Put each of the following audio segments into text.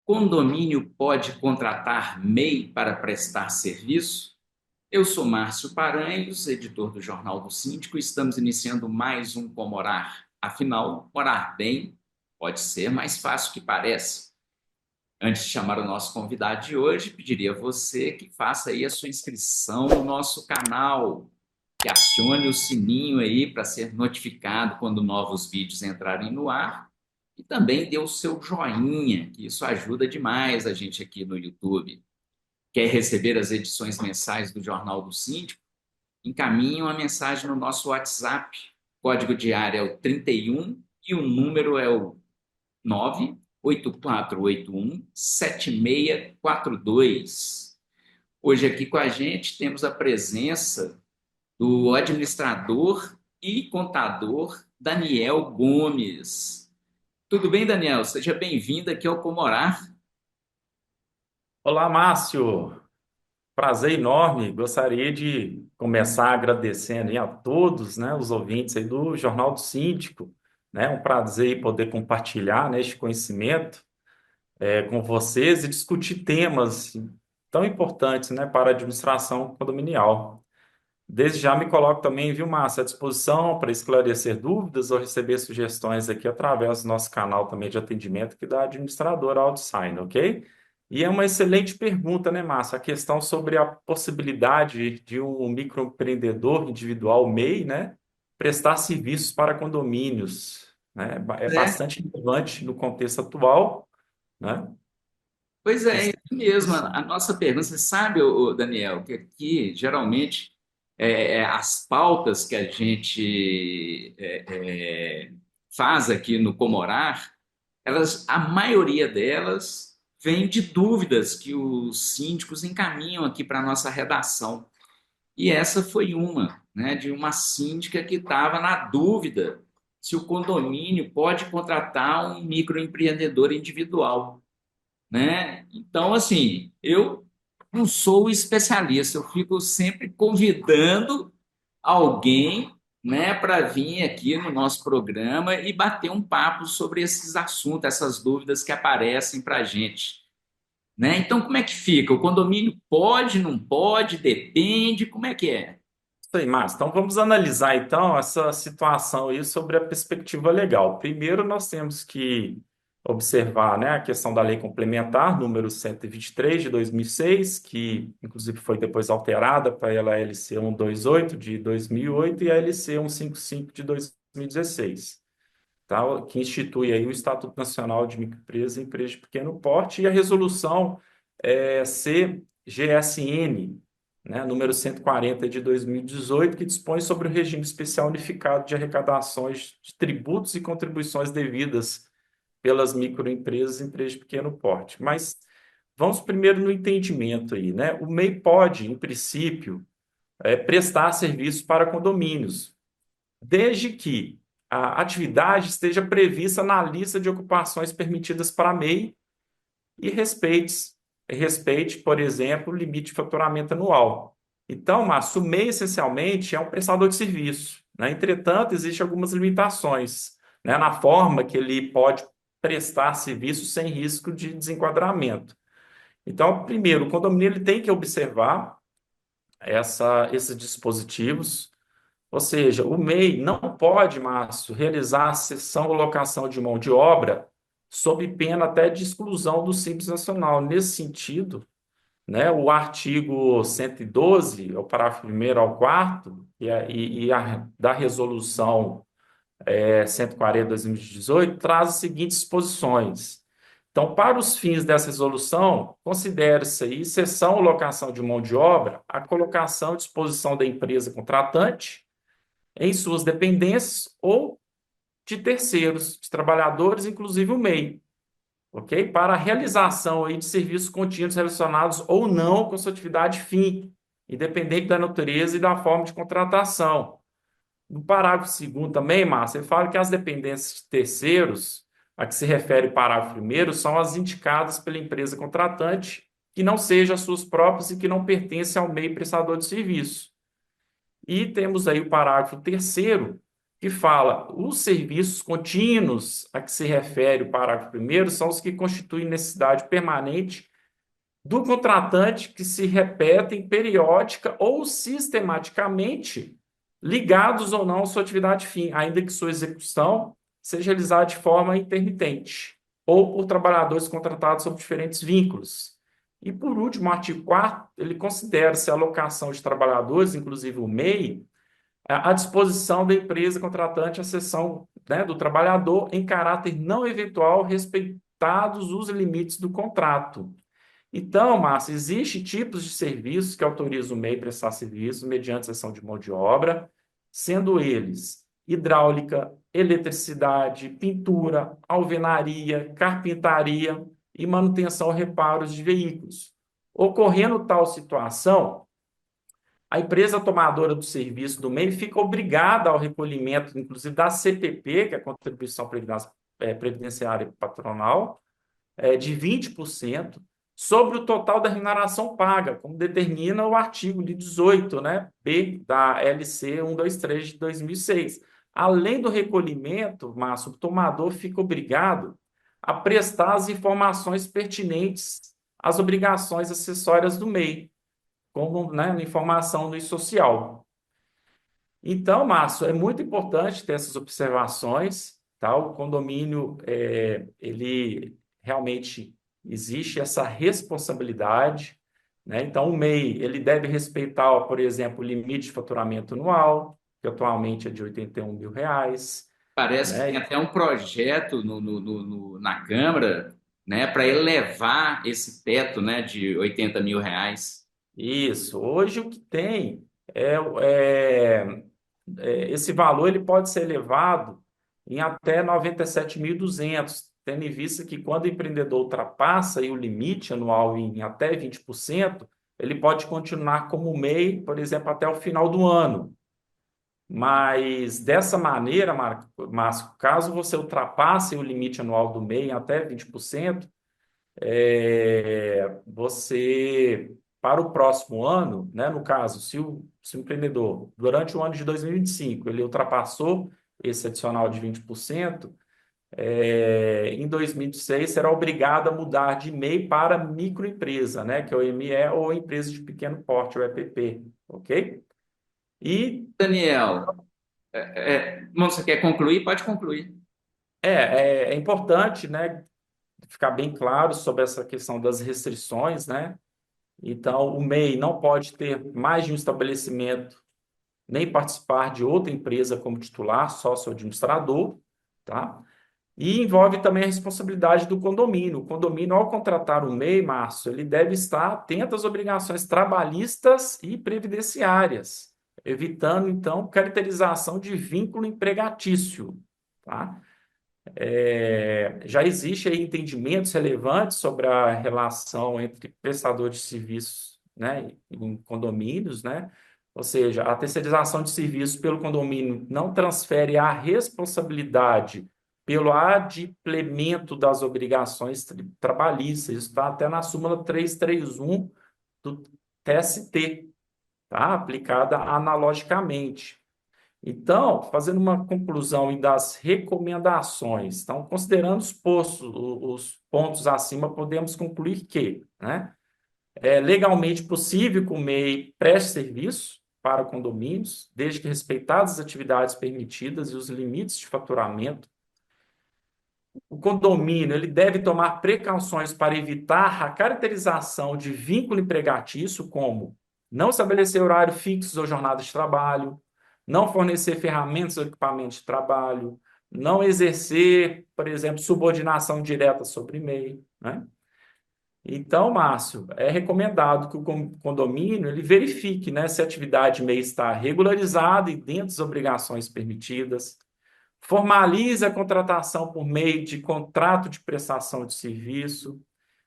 Condomínio pode contratar MEI para prestar serviço? Eu sou Márcio Paranhos, editor do Jornal do Síndico, e estamos iniciando mais um Como Morar. Afinal, morar bem pode ser mais fácil que parece. Antes de chamar o nosso convidado de hoje, pediria a você que faça aí a sua inscrição no nosso canal, que acione o sininho aí para ser notificado quando novos vídeos entrarem no ar e também dê o seu joinha, que isso ajuda demais a gente aqui no YouTube. Quer receber as edições mensais do Jornal do Síndico? Encaminhe uma mensagem no nosso WhatsApp. O código de área é o 31 e o número é o 984817642. Hoje aqui com a gente temos a presença do administrador e contador Daniel Gomes. Tudo bem, Daniel? Seja bem-vindo aqui ao Comorar. Olá, Márcio. Prazer enorme. Gostaria de começar agradecendo aí a todos, né, os ouvintes aí do Jornal do Síndico, né? Um prazer aí poder compartilhar, né, este conhecimento com vocês e discutir temas tão importantes, né, para a administração condominial. Desde já me coloco também, viu, Márcio, à disposição para esclarecer dúvidas ou receber sugestões aqui através do nosso canal também de atendimento aqui da administradora AutoSign, ok? E é uma excelente pergunta, né, Márcio? A questão sobre a possibilidade de um microempreendedor individual, MEI, né, prestar serviços para condomínios, né? É É, bastante relevante no contexto atual, né? pois é, Esse- isso mesmo. isso. A nossa pergunta, você sabe, Daniel, que aqui, geralmente, as pautas que a gente faz aqui no Comorar, a maioria delas vem de dúvidas que os síndicos encaminham aqui para a nossa redação. E essa foi uma, né, de uma síndica que estava na dúvida se o condomínio pode contratar um microempreendedor individual, né? Então, assim, eu não sou especialista, eu fico sempre convidando alguém, né, para vir aqui no nosso programa e bater um papo sobre esses assuntos, essas dúvidas que aparecem para a gente, né? Então, como é que fica? O condomínio pode, não pode, depende, como é que é? Isso aí, Márcio. Então vamos analisar então essa situação aí sobre a perspectiva legal. Primeiro nós temos que observar, né, a questão da Lei Complementar número 123 de 2006, que inclusive foi depois alterada para ela LC 128 de 2008 e a LC 155 de 2016, tá? Que institui aí o Estatuto Nacional de Microempresas e Empresas de Pequeno Porte e a resolução CGSN, né, número 140 de 2018, que dispõe sobre o regime especial unificado de arrecadações de tributos e contribuições devidas pelas microempresas e empresas de pequeno porte. Mas vamos primeiro no entendimento aí, né? O MEI pode, em princípio, prestar serviços para condomínios, desde que a atividade esteja prevista na lista de ocupações permitidas para MEI e respeite, por exemplo, o limite de faturamento anual. Então, Márcio, o MEI essencialmente é um prestador de serviço, né? Entretanto, existem algumas limitações, né, na forma que ele pode prestar serviço sem risco de desenquadramento. Então, primeiro, o condomínio ele tem que observar esses dispositivos, ou seja, o MEI não pode, Márcio, realizar a cessão ou locação de mão de obra sob pena até de exclusão do Simples Nacional. Nesse sentido, né, o artigo 112, o parágrafo primeiro ao quarto, da resolução 140 de 2018, traz as seguintes disposições. Então, para os fins dessa resolução, considere-se aí cessão ou locação de mão de obra a colocação à disposição da empresa contratante em suas dependências ou de terceiros, de trabalhadores, inclusive o MEI, ok? Para a realização aí de serviços contínuos relacionados ou não com sua atividade fim, independente da natureza e da forma de contratação. No parágrafo segundo também, Márcia, ele fala que as dependências de terceiros, a que se refere o parágrafo primeiro, são as indicadas pela empresa contratante, que não sejam as suas próprias e que não pertencem ao MEI prestador de serviço. E temos aí o parágrafo terceiro, que fala: os serviços contínuos a que se refere o parágrafo primeiro são os que constituem necessidade permanente do contratante que se repetem periódica ou sistematicamente, ligados ou não à sua atividade fim, ainda que sua execução seja realizada de forma intermitente, ou por trabalhadores contratados sob diferentes vínculos. E, por último, o artigo 4º, ele considera-se a alocação de trabalhadores, inclusive o MEI, à disposição da empresa contratante, à seção, né, do trabalhador, em caráter não eventual, respeitados os limites do contrato. Então, Márcio, existem tipos de serviços que autorizam o MEI prestar serviços mediante cessão de mão de obra, sendo eles hidráulica, eletricidade, pintura, alvenaria, carpintaria e manutenção e reparos de veículos. Ocorrendo tal situação, a empresa tomadora do serviço do MEI fica obrigada ao recolhimento, inclusive, da CPP, que é a Contribuição Previdenciária Patronal, de 20% sobre o total da remuneração paga, como determina o artigo 18, né, B da LC 123 de 2006. Além do recolhimento, Márcio, o tomador fica obrigado a prestar as informações pertinentes às obrigações acessórias do MEI, como, né, na informação do social. Então, Márcio, é muito importante ter essas observações, tá? O condomínio, ele realmente existe essa responsabilidade, né? Então, o MEI, ele deve respeitar, por exemplo, o limite de faturamento anual, que atualmente é de R$ 81.000, Parece que tem né? até um projeto na Câmara, né, para elevar esse teto, né, de R$ 80.000. Isso. Hoje o que tem é, esse valor ele pode ser elevado em até 97.200, tendo em vista que quando o empreendedor ultrapassa aí o limite anual em até 20%, ele pode continuar como MEI, por exemplo, até o final do ano. Mas dessa maneira, Márcio, caso você ultrapasse o limite anual do MEI em até 20%, você, para o próximo ano, né, no caso, se o empreendedor, durante o ano de 2025, ele ultrapassou esse adicional de 20%, em 2026 será obrigado a mudar de MEI para microempresa, né, que é o ME ou empresa de pequeno porte, o EPP, ok? E Daniel, você quer concluir? Pode concluir. é importante, né, ficar bem claro sobre essa questão das restrições, né? Então, o MEI não pode ter mais de um estabelecimento, nem participar de outra empresa como titular, sócio administrador, tá? E envolve também a responsabilidade do condomínio. O condomínio, ao contratar o MEI, Márcio, ele deve estar atento às obrigações trabalhistas e previdenciárias, evitando, então, caracterização de vínculo empregatício, tá? Já existe aí entendimentos relevantes sobre a relação entre prestador de serviços, né, em condomínios, né? Ou seja, a terceirização de serviços pelo condomínio não transfere a responsabilidade pelo adimplemento das obrigações trabalhistas. Isso está até na súmula 331 do TST, tá? Aplicada analogicamente. Então, fazendo uma conclusão e das recomendações, então, considerando os pontos acima, podemos concluir que, né, é legalmente possível que o MEI preste serviço para condomínios, desde que respeitadas as atividades permitidas e os limites de faturamento. O condomínio ele deve tomar precauções para evitar a caracterização de vínculo empregatício, como não estabelecer horário fixo ou jornada de trabalho, não fornecer ferramentas ou equipamentos de trabalho, não exercer, por exemplo, subordinação direta sobre e-mail, né? Então, Márcio, é recomendado que o condomínio ele verifique, né, se a atividade MEI está regularizada e dentro das obrigações permitidas, formalize a contratação por meio de contrato de prestação de serviço,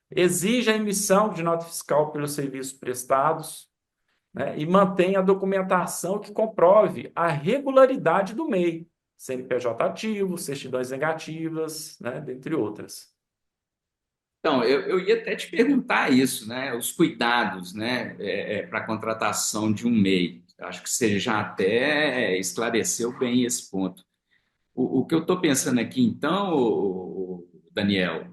exija a emissão de nota fiscal pelos serviços prestados, né, e mantenha a documentação que comprove a regularidade do MEI, CNPJ ativo, certidões negativas, né, dentre outras. Então, eu ia até te perguntar isso, né? Os cuidados, né, para a contratação de um MEI. Acho que você já até esclareceu bem esse ponto. O que eu estou pensando aqui, então, Daniel,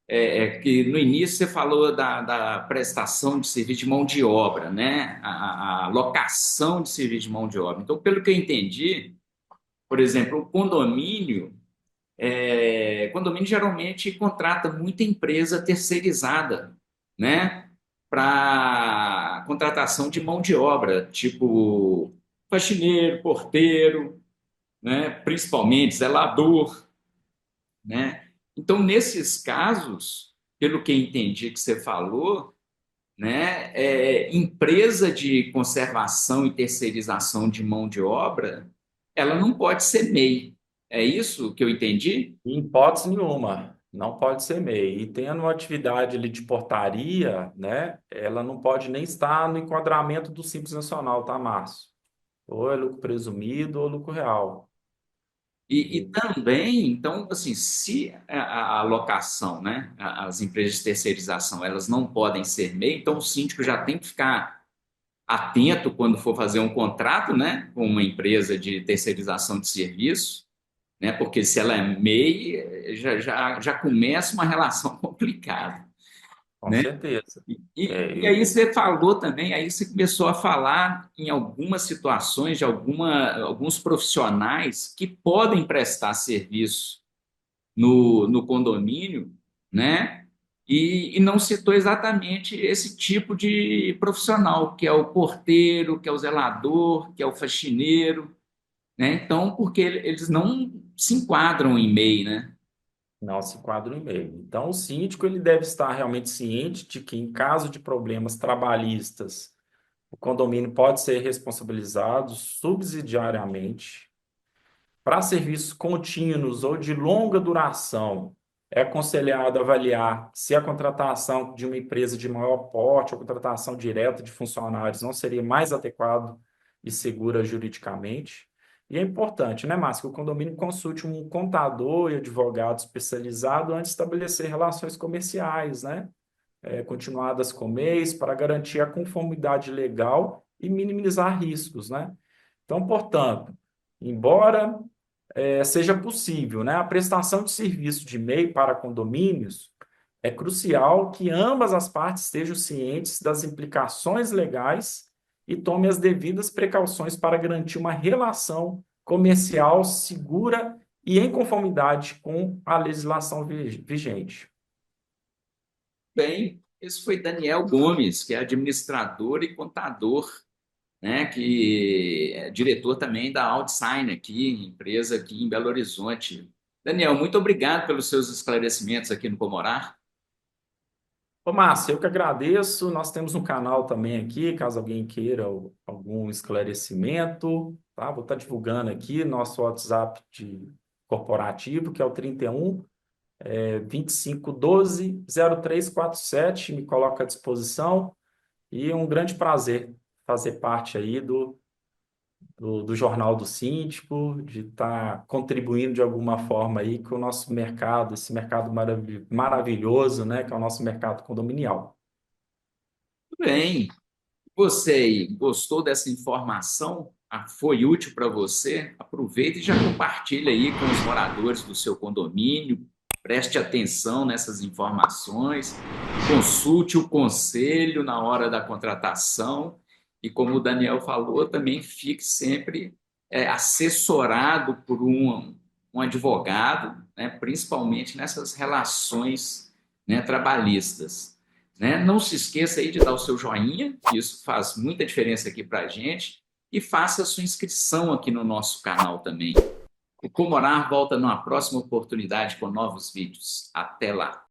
é que no início você falou da prestação de serviço de mão de obra, né? A locação de serviço de mão de obra. Então, pelo que eu entendi, por exemplo, o condomínio, condomínio geralmente contrata muita empresa terceirizada, né? Para contratação de mão de obra, tipo faxineiro, porteiro, né? Principalmente zelador, né? Então, nesses casos, pelo que entendi que você falou, né, empresa de conservação e terceirização de mão de obra, ela não pode ser MEI. É isso que eu entendi? Em hipótese nenhuma, não pode ser MEI. E tendo uma atividade ali de portaria, né, ela não pode nem estar no enquadramento do Simples Nacional, tá, Márcio? Ou é lucro presumido ou lucro real. E também, então, assim, se a locação, né, as empresas de terceirização, elas não podem ser MEI, então o síndico já tem que ficar atento quando for fazer um contrato, né, com uma empresa de terceirização de serviço, né, porque se ela é MEI, já começa uma relação complicada, Com né? certeza. E aí você falou também, aí você começou a falar em algumas situações de alguns profissionais que podem prestar serviço no condomínio, né? E não citou exatamente esse tipo de profissional, que é o porteiro, que é o zelador, que é o faxineiro, né? Então, porque eles não se enquadram em MEI, né? Não se enquadra em MEI. Então, o síndico ele deve estar realmente ciente de que, em caso de problemas trabalhistas, o condomínio pode ser responsabilizado subsidiariamente. Para serviços contínuos ou de longa duração, é aconselhado avaliar se a contratação de uma empresa de maior porte ou contratação direta de funcionários não seria mais adequado e segura juridicamente. E é importante, né, Márcio, que o condomínio consulte um contador e advogado especializado antes de estabelecer relações comerciais, né, continuadas com MEIs, para garantir a conformidade legal e minimizar riscos, né? Então, portanto, embora seja possível, né? A prestação de serviço de MEI para condomínios é crucial que ambas as partes estejam cientes das implicações legais e tomem as devidas precauções para garantir uma relação comercial segura e em conformidade com a legislação vigente. Bem, esse foi Daniel Gomes, que é administrador e contador, né, que é diretor também da Outsign aqui, empresa aqui em Belo Horizonte. Daniel, muito obrigado pelos seus esclarecimentos aqui no Comorar. Ô, Márcio, eu que agradeço. Nós temos um canal também aqui, caso alguém queira algum esclarecimento, tá? Vou estar divulgando aqui nosso WhatsApp corporativo, que é o 31 2512 0347. Me coloca à disposição e é um grande prazer fazer parte aí do Jornal do Síndico, de estar contribuindo de alguma forma aí com o nosso mercado, esse mercado maravilhoso, né, que é o nosso mercado condominial. Tudo bem. Você aí, gostou dessa informação? Foi útil para você? Aproveita e já compartilha aí com os moradores do seu condomínio. Preste atenção nessas informações. Consulte o conselho na hora da contratação. E como o Daniel falou, também fique sempre assessorado por um advogado, né, principalmente nessas relações, né, trabalhistas, né? Não se esqueça aí de dar o seu joinha, que isso faz muita diferença aqui para a gente, e faça a sua inscrição aqui no nosso canal também. O Comorar volta numa próxima oportunidade com novos vídeos. Até lá!